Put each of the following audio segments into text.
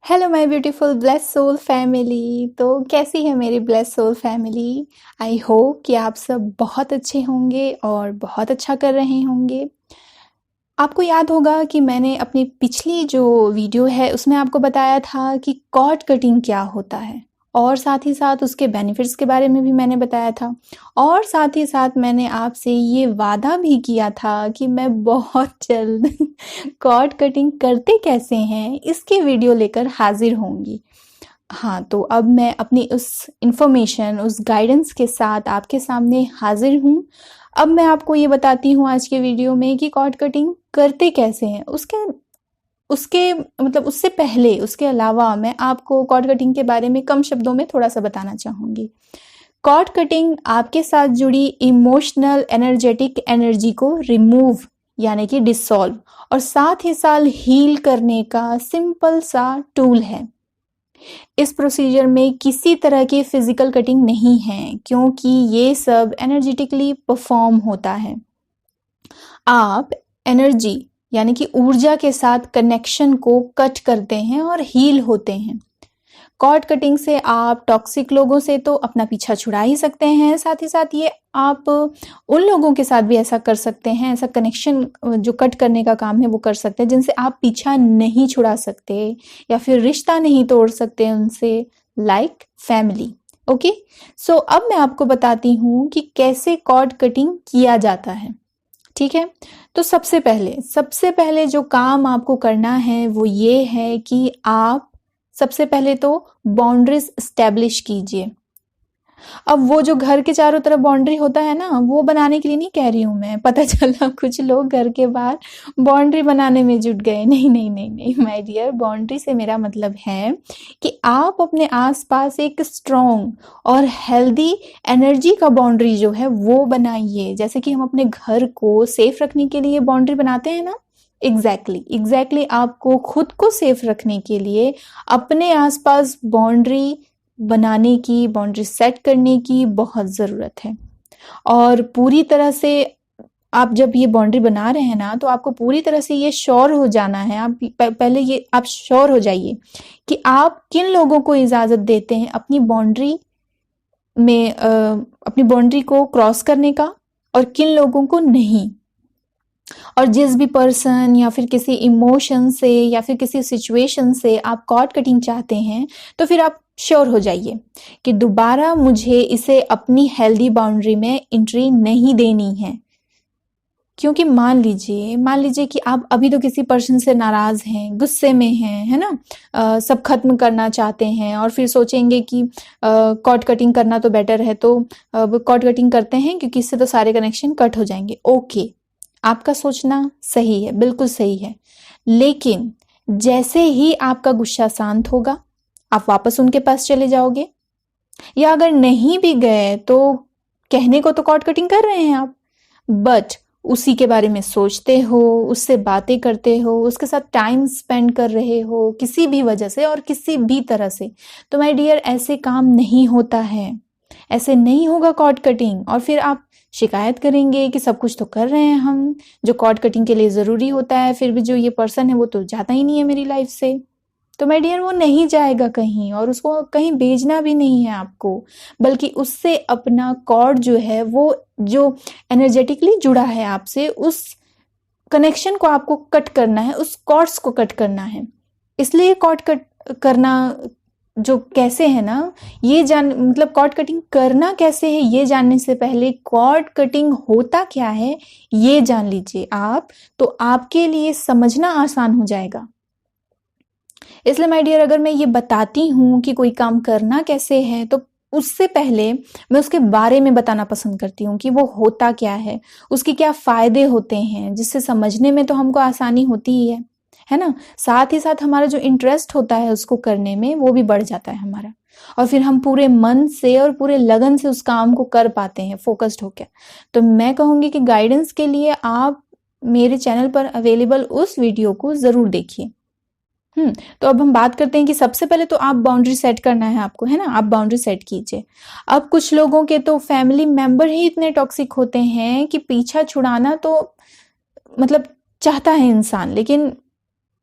Hello my beautiful blessed soul family. तो कैसी है मेरी blessed soul family. I hope कि आप सब बहुत अच्छे होंगे और बहुत अच्छा कर रहे होंगे। आपको याद होगा कि मैंने अपनी पिछली जो वीडियो है उसमें आपको बताया था कि कॉर्ड कटिंग क्या होता है और साथ ही साथ उसके बेनिफिट्स के बारे में भी मैंने बताया था। और साथ ही साथ मैंने आपसे ये वादा भी किया था कि मैं बहुत जल्द कॉर्ड कटिंग करते कैसे हैं इसकी वीडियो लेकर हाजिर होंगी। हाँ, तो अब मैं अपनी उस इन्फॉर्मेशन, उस गाइडेंस के साथ आपके सामने हाजिर हूँ। अब मैं आपको ये बताती हूँ आज के वीडियो में कि कॉर्ड कटिंग करते कैसे हैं। उसके उसके मतलब उससे पहले, उसके अलावा मैं आपको कॉर्ड कटिंग के बारे में कम शब्दों में थोड़ा सा बताना चाहूँगी। कॉर्ड कटिंग आपके साथ जुड़ी इमोशनल एनर्जेटिक एनर्जी को रिमूव यानी कि डिसॉल्व और साथ ही साथ हील करने का सिंपल सा टूल है। इस प्रोसीजर में किसी तरह की फिजिकल कटिंग नहीं है क्योंकि ये सब एनर्जेटिकली परफॉर्म होता है। आप एनर्जी यानी कि ऊर्जा के साथ कनेक्शन को कट करते हैं और हील होते हैं। कॉर्ड कटिंग से आप टॉक्सिक लोगों से तो अपना पीछा छुड़ा ही सकते हैं, साथ ही साथ ये आप उन लोगों के साथ भी ऐसा कर सकते हैं, ऐसा कनेक्शन जो कट करने का काम है वो कर सकते हैं जिनसे आप पीछा नहीं छुड़ा सकते या फिर रिश्ता नहीं तोड़ सकते उनसे, लाइक फैमिली। ओके, सो अब मैं आपको बताती हूँ कि कैसे कॉर्ड कटिंग किया जाता है। ठीक है, तो सबसे पहले जो काम आपको करना है वो ये है कि आप सबसे पहले तो बाउंड्रीज स्टैब्लिश कीजिए। अब वो जो घर के चारों तरफ बाउंड्री होता है ना, वो बनाने के लिए नहीं कह रही हूँ मैं। पता चला कुछ लोग घर के बाहर बाउंड्री बनाने में जुट गए। नहीं नहीं नहीं नहीं माय डियर, बाउंड्री से मेरा मतलब है कि आप अपने आसपास एक स्ट्रॉन्ग और हेल्दी एनर्जी का बाउंड्री जो है वो बनाइए। जैसे कि हम अपने घर को सेफ रखने के लिए बाउंड्री बनाते हैं ना, एग्जैक्टली आपको खुद को सेफ रखने के लिए अपने आसपास बाउंड्री बनाने की, बाउंड्री सेट करने की बहुत ज़रूरत है। और पूरी तरह से आप जब ये बाउंड्री बना रहे हैं ना, तो आपको पूरी तरह से ये श्योर हो जाना है। आप पहले ये आप श्योर हो जाइए कि आप किन लोगों को इजाज़त देते हैं अपनी बाउंड्री में अपनी बाउंड्री को क्रॉस करने का और किन लोगों को नहीं। और जिस भी पर्सन या फिर किसी इमोशन से या फिर किसी सिचुएशन से आप कॉर्ड कटिंग चाहते हैं, तो फिर आप श्योर हो जाइए कि दोबारा मुझे इसे अपनी हेल्दी बाउंड्री में एंट्री नहीं देनी है। क्योंकि मान लीजिए कि आप अभी तो किसी पर्सन से नाराज हैं, गुस्से में हैं, है ना, सब खत्म करना चाहते हैं और फिर सोचेंगे कि कॉर्ड कटिंग करना तो बेटर है, तो कॉर्ड कटिंग करते हैं क्योंकि इससे तो सारे कनेक्शन कट हो जाएंगे। ओके, आपका सोचना सही है, बिल्कुल सही है। लेकिन जैसे ही आपका गुस्सा शांत होगा, आप वापस उनके पास चले जाओगे, या अगर नहीं भी गए तो कहने को तो कॉर्ड कटिंग कर रहे हैं आप, बट उसी के बारे में सोचते हो, उससे बातें करते हो, उसके साथ टाइम स्पेंड कर रहे हो किसी भी वजह से और किसी भी तरह से, तो माय डियर ऐसे काम नहीं होता है, ऐसे नहीं होगा कॉर्ड कटिंग। और फिर आप शिकायत करेंगे कि सब कुछ तो कर रहे हैं हम जो कॉर्ड कटिंग के लिए ज़रूरी होता है, फिर भी जो ये पर्सन है वो तो जाता ही नहीं है मेरी लाइफ से। तो माय डियर वो नहीं जाएगा कहीं और उसको कहीं भेजना भी नहीं है आपको, बल्कि उससे अपना कॉर्ड जो है, वो जो एनर्जेटिकली जुड़ा है आपसे, उस कनेक्शन को आपको कट करना है, उस कॉर्ड्स को कट करना है। इसलिए कॉर्ड कट करना जो कैसे है ना, ये जान मतलब कॉर्ड कटिंग करना कैसे है ये जानने से पहले कॉर्ड कटिंग होता क्या है ये जान लीजिए आप, तो आपके लिए समझना आसान हो जाएगा। इसलिए माय डियर अगर मैं ये बताती हूँ कि कोई काम करना कैसे है, तो उससे पहले मैं उसके बारे में बताना पसंद करती हूँ कि वो होता क्या है, उसके क्या फ़ायदे होते हैं, जिससे समझने में तो हमको आसानी होती ही है ना? साथ ही साथ हमारा जो इंटरेस्ट होता है उसको करने में, वो भी बढ़ जाता है हमारा और फिर हम पूरे मन से और पूरे लगन से उस काम को कर पाते हैं फ़ोकस्ड होकर। तो मैं कहूँगी कि गाइडेंस के लिए आप मेरे चैनल पर अवेलेबल उस वीडियो को ज़रूर देखिए। तो अब हम बात करते हैं कि सबसे पहले तो आप बाउंड्री सेट करना है आपको, है ना? आप बाउंड्री सेट कीजिए। अब कुछ लोगों के तो फैमिली मेंबर ही इतने टॉक्सिक होते हैं कि पीछा छुड़ाना तो मतलब चाहता है इंसान, लेकिन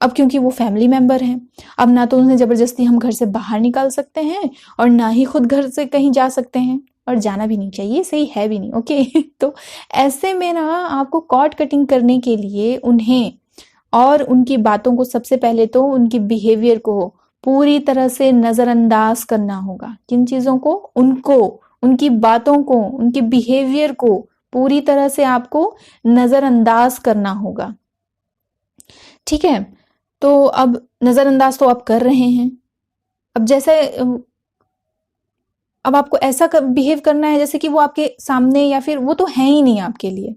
अब क्योंकि वो फैमिली मेंबर हैं, अब ना तो उन्हें ज़बरदस्ती हम घर से बाहर निकाल सकते हैं और ना ही खुद घर से कहीं जा सकते हैं, और जाना भी नहीं चाहिए, सही है भी नहीं, ओके। तो ऐसे में ना आपको कॉर्ड कटिंग करने के लिए उन्हें और उनकी बातों को, सबसे पहले तो उनकी बिहेवियर को पूरी तरह से नज़रअंदाज करना होगा। किन चीज़ों को? उनको, उनकी बातों को, उनके बिहेवियर को पूरी तरह से आपको नज़रअंदाज करना होगा, ठीक है। तो अब नज़रअंदाज तो आप कर रहे हैं। अब जैसे अब आपको ऐसा बिहेव करना है जैसे कि वो आपके सामने, या फिर वो तो है ही नहीं आपके लिए,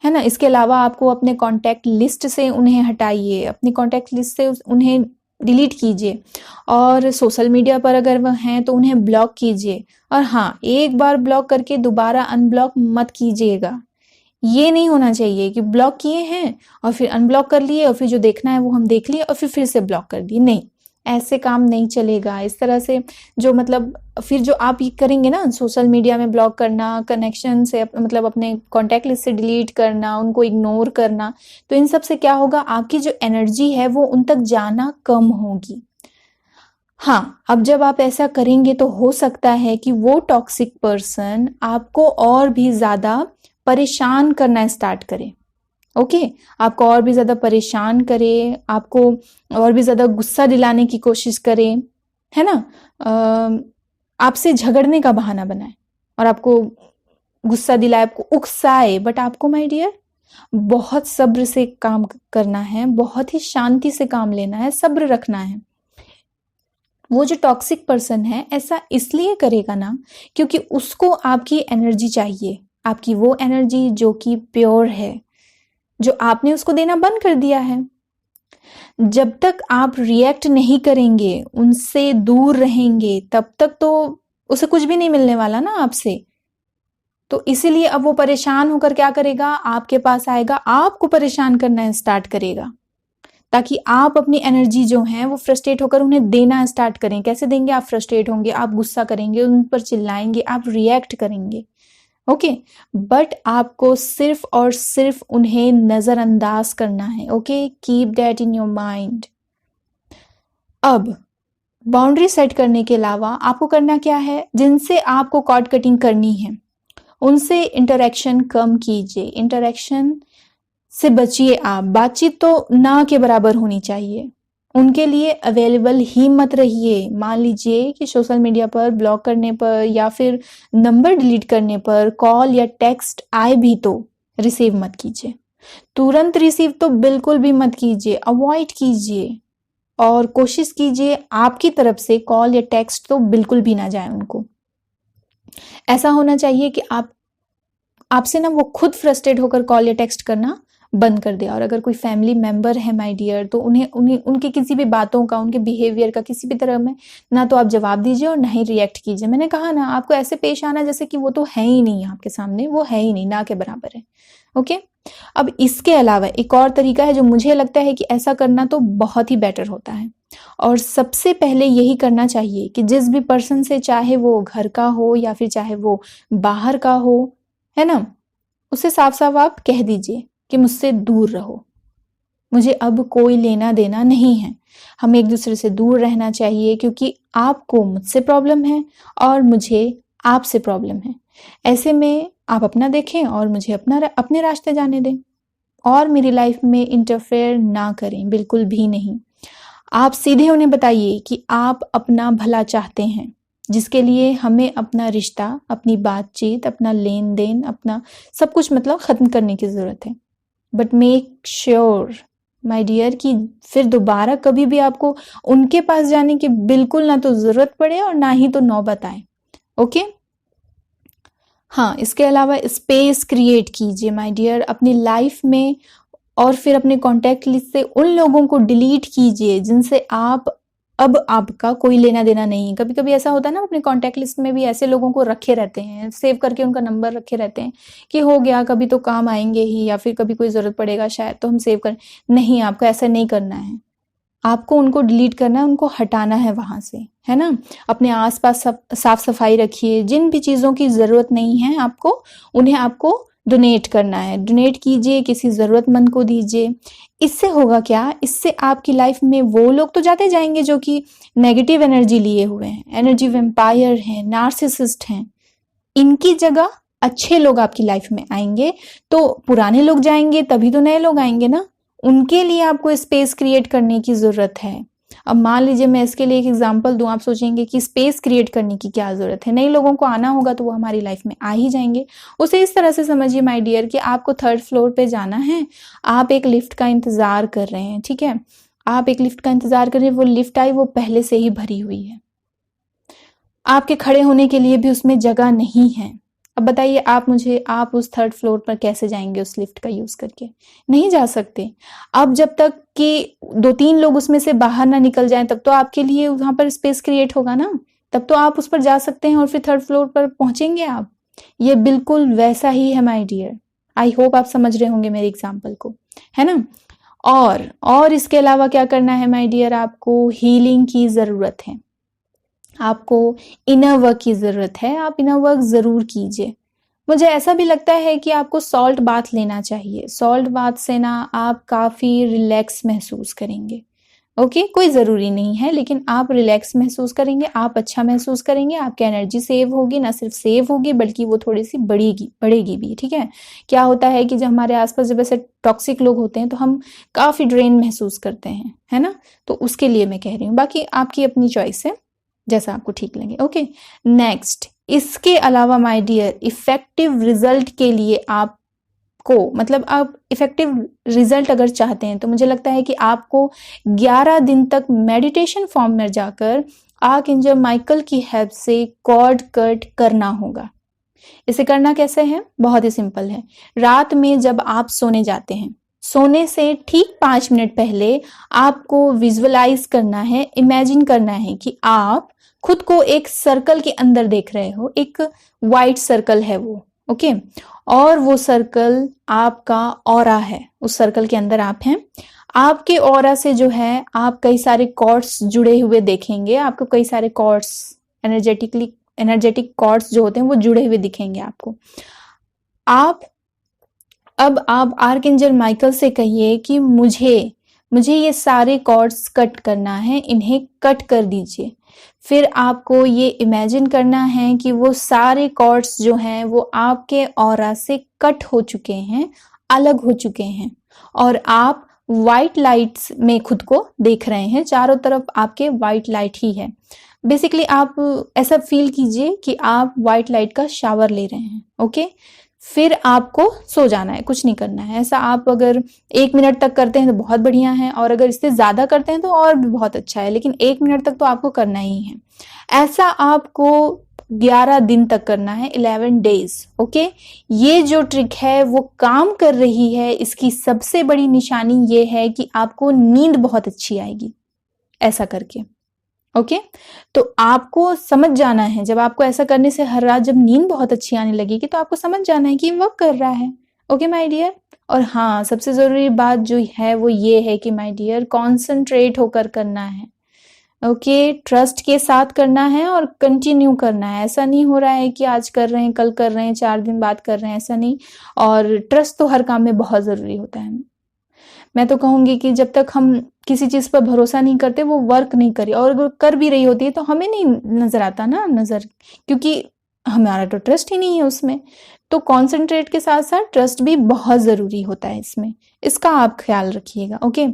है ना। इसके अलावा आपको अपने कॉन्टैक्ट लिस्ट से उन्हें हटाइए, अपनी कॉन्टैक्ट लिस्ट से उन्हें डिलीट कीजिए, और सोशल मीडिया पर अगर वह हैं तो उन्हें ब्लॉक कीजिए। और हाँ, एक बार ब्लॉक करके दोबारा अनब्लॉक मत कीजिएगा। ये नहीं होना चाहिए कि ब्लॉक किए हैं और फिर अनब्लॉक कर लिए और फिर जो देखना है वो हम देख लिए और फिर से ब्लॉक कर दिए, नहीं, ऐसे काम नहीं चलेगा। इस तरह से जो मतलब फिर जो आप ये करेंगे ना, सोशल मीडिया में ब्लॉक करना, कनेक्शन से मतलब अपने कॉन्टैक्ट लिस्ट से डिलीट करना, उनको इग्नोर करना, तो इन सब से क्या होगा, आपकी जो एनर्जी है वो उन तक जाना कम होगी। हाँ, अब जब आप ऐसा करेंगे तो हो सकता है कि वो टॉक्सिक पर्सन आपको और भी ज़्यादा परेशान करना स्टार्ट करे, ओके। आपको और भी ज़्यादा परेशान करे, आपको और भी ज़्यादा गुस्सा दिलाने की कोशिश करे, है ना। आपसे झगड़ने का बहाना बनाए और आपको गुस्सा दिलाए, आपको उकसाए, बट आपको माय डियर बहुत सब्र से काम करना है, बहुत ही शांति से काम लेना है, सब्र रखना है। वो जो टॉक्सिक पर्सन है ऐसा इसलिए करेगा ना क्योंकि उसको आपकी एनर्जी चाहिए, आपकी वो एनर्जी जो कि प्योर है, जो आपने उसको देना बंद कर दिया है। जब तक आप रिएक्ट नहीं करेंगे, उनसे दूर रहेंगे, तब तक तो उसे कुछ भी नहीं मिलने वाला ना आपसे। तो इसीलिए अब वो परेशान होकर क्या करेगा, आपके पास आएगा, आपको परेशान करना स्टार्ट करेगा, ताकि आप अपनी एनर्जी जो है वो फ्रस्ट्रेट होकर उन्हें देना स्टार्ट करें। कैसे देंगे? आप फ्रस्ट्रेट होंगे, आप गुस्सा करेंगे, उन पर चिल्लाएंगे, आप रिएक्ट करेंगे, ओके। बट आपको सिर्फ और सिर्फ उन्हें नजरअंदाज करना है, okay. Keep that in your mind. अब बाउंड्री सेट करने के अलावा आपको करना क्या है, जिनसे आपको कॉर्ड कटिंग करनी है उनसे इंटरेक्शन कम कीजिए, इंटरेक्शन से बचिए। आप बातचीत तो ना के बराबर होनी चाहिए, उनके लिए अवेलेबल ही मत रहिए। मान लीजिए कि सोशल मीडिया पर ब्लॉक करने पर या फिर नंबर डिलीट करने पर कॉल या टेक्स्ट आए भी तो रिसीव मत कीजिए, तुरंत रिसीव तो बिल्कुल भी मत कीजिए, अवॉइड कीजिए। और कोशिश कीजिए आपकी तरफ से कॉल या टेक्स्ट तो बिल्कुल भी ना जाए उनको। ऐसा होना चाहिए कि आपसे ना वो खुद फ्रस्ट्रेट होकर कॉल या टेक्स्ट करना बंद कर दे। और अगर कोई फैमिली मेंबर है माय डियर, तो उन्हें उनके किसी भी बातों का, उनके बिहेवियर का किसी भी तरह में ना तो आप जवाब दीजिए और ना ही रिएक्ट कीजिए। मैंने कहा ना, आपको ऐसे पेश आना जैसे कि वो तो है ही नहीं आपके सामने, वो है ही नहीं, ना के बराबर है, ओके। अब इसके अलावा एक और तरीका है जो मुझे लगता है कि ऐसा करना तो बहुत ही बेटर होता है, और सबसे पहले यही करना चाहिए कि जिस भी पर्सन से, चाहे वो घर का हो या फिर चाहे वो बाहर का हो, है ना, उसे साफ साफ आप कह दीजिए कि मुझसे दूर रहो, मुझे अब कोई लेना देना नहीं है, हमें एक दूसरे से दूर रहना चाहिए, क्योंकि आपको मुझसे प्रॉब्लम है और मुझे आपसे प्रॉब्लम है। ऐसे में आप अपना देखें और मुझे अपने रास्ते जाने दें, और मेरी लाइफ में इंटरफेयर ना करें, बिल्कुल भी नहीं। आप सीधे उन्हें बताइए कि आप अपना भला चाहते हैं, जिसके लिए हमें अपना रिश्ता, अपनी बातचीत, अपना लेन देन, अपना सब कुछ मतलब खत्म करने की जरूरत है। But make sure my dear कि फिर दोबारा कभी भी आपको उनके पास जाने की बिल्कुल ना तो जरूरत पड़े और ना ही तो नौबत आए, ओके। हाँ, इसके अलावा स्पेस क्रिएट कीजिए माय डियर अपनी लाइफ में, और फिर अपने कॉन्टैक्ट लिस्ट से उन लोगों को डिलीट कीजिए जिनसे अब आपका कोई लेना देना नहीं है। कभी कभी ऐसा होता है ना, अपने कॉन्टैक्ट लिस्ट में भी ऐसे लोगों को रखे रहते हैं, सेव करके उनका नंबर रखे रहते हैं कि हो गया, कभी तो काम आएंगे ही, या फिर कभी कोई जरूरत पड़ेगा शायद तो हम सेव करें। नहीं, आपको ऐसा नहीं करना है, आपको उनको डिलीट करना है, उनको हटाना है वहां से, है ना। अपने आसपास साफ सफाई रखिए, जिन भी चीजों की जरूरत नहीं है आपको, उन्हें आपको डोनेट करना है, डोनेट कीजिए, किसी ज़रूरतमंद को दीजिए। इससे होगा क्या, इससे आपकी लाइफ में वो लोग तो जाते जाएंगे जो कि नेगेटिव एनर्जी लिए हुए हैं, एनर्जी वेम्पायर हैं, नार्सिसिस्ट हैं। इनकी जगह अच्छे लोग आपकी लाइफ में आएंगे। तो पुराने लोग जाएंगे तभी तो नए लोग आएंगे ना। उनके लिए आपको स्पेस क्रिएट करने की जरूरत है। अब मान लीजिए मैं इसके लिए एक एग्जांपल दूं, आप सोचेंगे कि स्पेस क्रिएट करने की क्या जरूरत है, नए लोगों को आना होगा तो वो हमारी लाइफ में आ ही जाएंगे। उसे इस तरह से समझिए माय डियर कि आपको 3rd फ्लोर पे जाना है, आप एक लिफ्ट का इंतजार कर रहे हैं, ठीक है, आप एक लिफ्ट का इंतजार कर रहे हैं, वो लिफ्ट आई, वो पहले से ही भरी हुई है, आपके खड़े होने के लिए भी उसमें जगह नहीं है। अब बताइए आप उस 3rd फ्लोर पर कैसे जाएंगे उस लिफ्ट का यूज करके? नहीं जा सकते। अब जब तक कि 2-3 लोग उसमें से बाहर ना निकल जाएं तब तो आपके लिए वहां पर स्पेस क्रिएट होगा ना, तब तो आप उस पर जा सकते हैं और फिर 3rd फ्लोर पर पहुंचेंगे आप। ये बिल्कुल वैसा ही है माय डियर। आई होप आप समझ रहे होंगे मेरे एग्जाम्पल को, है ना। और इसके अलावा क्या करना है माय डियर, आपको हीलिंग की जरूरत है, आपको इनर वर्क की जरूरत है, आप इनर वर्क जरूर कीजिए। मुझे ऐसा भी लगता है कि आपको सॉल्ट बाथ लेना चाहिए। सॉल्ट बाथ से ना आप काफी रिलैक्स महसूस करेंगे। ओके, कोई जरूरी नहीं है, लेकिन आप रिलैक्स महसूस करेंगे, आप अच्छा महसूस करेंगे, आपकी एनर्जी सेव होगी, ना सिर्फ सेव होगी बल्कि वो थोड़ी सी बढ़ेगी भी, ठीक है। क्या होता है कि जब हमारे आसपास जब ऐसे टॉक्सिक लोग होते हैं तो हम काफी ड्रेन महसूस करते हैं, है ना। तो उसके लिए मैं कह रही हूँ, बाकी आपकी अपनी चॉइस है, जैसा आपको ठीक लगे। ओके, नेक्स्ट, इसके अलावा माय डियर, इफेक्टिव रिजल्ट के लिए आपको, मतलब आप इफेक्टिव रिजल्ट अगर चाहते हैं तो मुझे लगता है कि आपको 11 दिन तक मेडिटेशन फॉर्म में जाकर आर्कएंजल माइकल की हेल्प से कॉर्ड कट करना होगा। इसे करना कैसे है, बहुत ही सिंपल है। रात में जब आप सोने जाते हैं, सोने से ठीक 5 मिनट पहले आपको विजुअलाइज करना है, इमेजिन करना है कि आप खुद को एक सर्कल के अंदर देख रहे हो, एक वाइट सर्कल है वो, ओके, और वो सर्कल आपका ऑरा है, उस सर्कल के अंदर आप हैं। आपके ऑरा से जो है आप कई सारे कॉर्ड्स जुड़े हुए देखेंगे, आपको कई सारे कॉर्ड्स, एनर्जेटिक कॉर्ड्स जो होते हैं वो जुड़े हुए दिखेंगे आपको। अब आप आर्कएंजल माइकल से कहिए कि मुझे ये सारे कॉर्ड्स कट करना है, इन्हें कट कर दीजिए। फिर आपको ये इमेजिन करना है कि वो सारे कॉर्ड्स जो हैं वो आपके ऑरा से कट हो चुके हैं, अलग हो चुके हैं, और आप व्हाइट लाइट्स में खुद को देख रहे हैं। चारों तरफ आपके व्हाइट लाइट ही है। बेसिकली आप ऐसा फील कीजिए कि आप व्हाइट लाइट का शावर ले रहे हैं। ओके, फिर आपको सो जाना है, कुछ नहीं करना है। ऐसा आप अगर 1 मिनट तक करते हैं तो बहुत बढ़िया है, और अगर इससे ज्यादा करते हैं तो और भी बहुत अच्छा है, लेकिन 1 मिनट तक तो आपको करना ही है। ऐसा आपको 11 दिन तक करना है, 11 डेज। ओके, ये जो ट्रिक है वो काम कर रही है। इसकी सबसे बड़ी निशानी ये है कि आपको नींद बहुत अच्छी आएगी ऐसा करके। ओके, तो आपको समझ जाना है, जब आपको ऐसा करने से हर रात जब नींद बहुत अच्छी आने लगेगी तो आपको समझ जाना है कि वर्क कर रहा है। ओके माय डियर, और हाँ, सबसे जरूरी बात जो है वो ये है कि माय डियर, कॉन्सेंट्रेट होकर करना है। ओके, ट्रस्ट के साथ करना है और कंटिन्यू करना है। ऐसा नहीं हो रहा है कि आज कर रहे हैं, कल कर रहे हैं, 4 दिन बाद कर रहे हैं, ऐसा नहीं। और ट्रस्ट तो हर काम में बहुत जरूरी होता है। मैं तो कहूंगी कि जब तक हम किसी चीज पर भरोसा नहीं करते वो वर्क नहीं करी, और अगर कर भी रही होती है तो हमें नहीं नजर आता ना, क्योंकि हमारा तो ट्रस्ट ही नहीं है उसमें। तो कॉन्सेंट्रेट के साथ साथ ट्रस्ट भी बहुत जरूरी होता है इसमें, इसका आप ख्याल रखिएगा। ओके,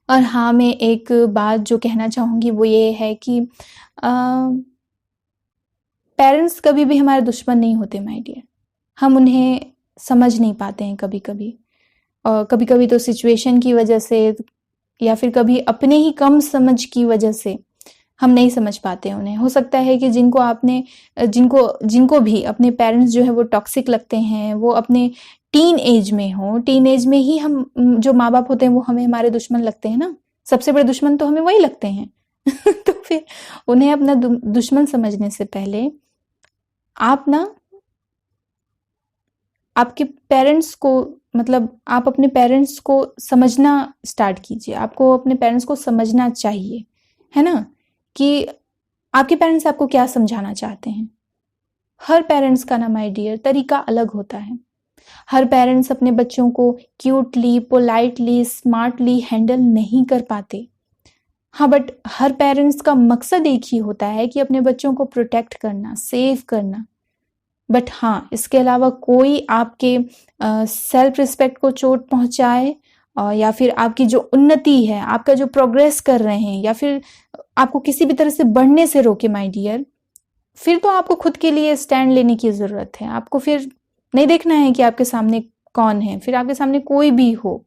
और हाँ, मैं एक बात जो कहना चाहूंगी वो ये है कि पेरेंट्स कभी भी हमारे दुश्मन नहीं होते माय डियर। हम उन्हें समझ नहीं पाते हैं कभी कभी, और कभी कभी तो सिचुएशन की वजह से या फिर कभी अपने ही कम समझ की वजह से हम नहीं समझ पाते हैं उन्हें। हो सकता है कि जिनको भी अपने पेरेंट्स जो है वो टॉक्सिक लगते हैं, वो अपने टीन एज में हो, टीन एज में ही हम जो माँ बाप होते हैं वो हमें हमारे दुश्मन लगते हैं ना, सबसे बड़े दुश्मन तो हमें वही लगते हैं। तो फिर उन्हें अपना दुश्मन समझने से पहले आप ना आपके पेरेंट्स को, मतलब आप अपने पेरेंट्स को समझना स्टार्ट कीजिए। आपको अपने पेरेंट्स को समझना चाहिए, है ना, कि आपके पेरेंट्स आपको क्या समझाना चाहते हैं। हर पेरेंट्स का ना माय डियर तरीका अलग होता है। हर पेरेंट्स अपने बच्चों को क्यूटली, पोलाइटली, स्मार्टली हैंडल नहीं कर पाते। हाँ, बट हर पेरेंट्स का मकसद एक ही होता है कि अपने बच्चों को प्रोटेक्ट करना, सेव करना। बट हाँ, इसके अलावा कोई आपके सेल्फ रिस्पेक्ट को चोट पहुंचाए या फिर आपकी जो उन्नति है, आपका जो प्रोग्रेस कर रहे हैं, या फिर आपको किसी भी तरह से बढ़ने से रोके माय डियर, फिर तो आपको खुद के लिए स्टैंड लेने की ज़रूरत है। आपको फिर नहीं देखना है कि आपके सामने कौन है, फिर आपके सामने कोई भी हो।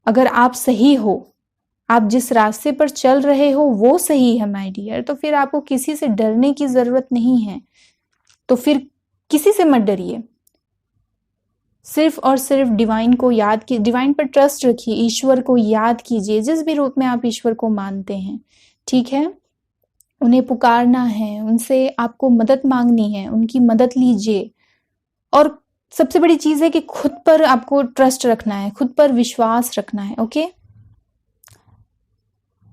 अगर आप सही हो, आप जिस रास्ते पर चल रहे हो वो सही है माय डियर, तो फिर आपको किसी से डरने की ज़रूरत नहीं है। तो फिर किसी से मत डरिए, सिर्फ और सिर्फ डिवाइन को याद कीजिए, डिवाइन पर ट्रस्ट रखिए, ईश्वर को याद कीजिए, जिस भी रूप में आप ईश्वर को मानते हैं, ठीक है। उन्हें पुकारना है, उनसे आपको मदद मांगनी है, उनकी मदद लीजिए। और सबसे बड़ी चीज़ है कि खुद पर आपको ट्रस्ट रखना है, खुद पर विश्वास रखना है, ओके।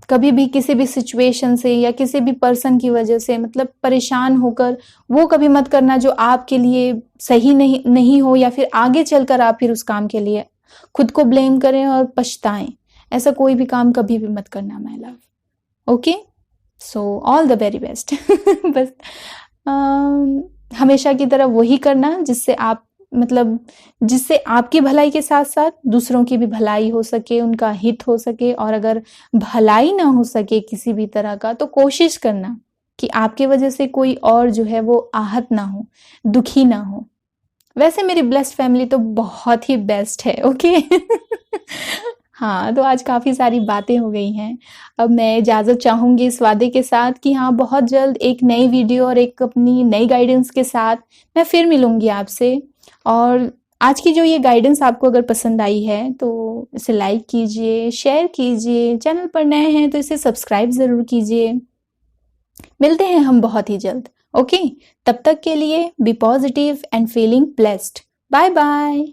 कभी भी किसी भी सिचुएशन से या किसी भी पर्सन की वजह से मतलब परेशान होकर वो कभी मत करना जो आपके लिए सही नहीं हो, या फिर आगे चलकर आप फिर उस काम के लिए खुद को ब्लेम करें और पछताएं। ऐसा कोई भी काम कभी भी मत करना my love, okay. So all the very best. बस हमेशा की तरह वही करना जिससे आप मतलब जिससे आपकी भलाई के साथ साथ दूसरों की भी भलाई हो सके, उनका हित हो सके। और अगर भलाई ना हो सके किसी भी तरह का, तो कोशिश करना कि आपके वजह से कोई और जो है वो आहत ना हो, दुखी ना हो। वैसे मेरी ब्लेस्ड फैमिली तो बहुत ही बेस्ट है, ओके। हाँ, तो आज काफ़ी सारी बातें हो गई हैं। अब मैं इजाज़त चाहूँगी इस वादे के साथ कि हाँ, बहुत जल्द एक नई वीडियो और एक अपनी नई गाइडेंस के साथ मैं फिर मिलूँगी आपसे। और आज की जो ये गाइडेंस आपको अगर पसंद आई है तो इसे लाइक कीजिए, शेयर कीजिए, चैनल पर नए हैं तो इसे सब्सक्राइब ज़रूर कीजिए। मिलते हैं हम बहुत ही जल्द, ओके। तब तक के लिए be positive and feeling blessed. Bye bye.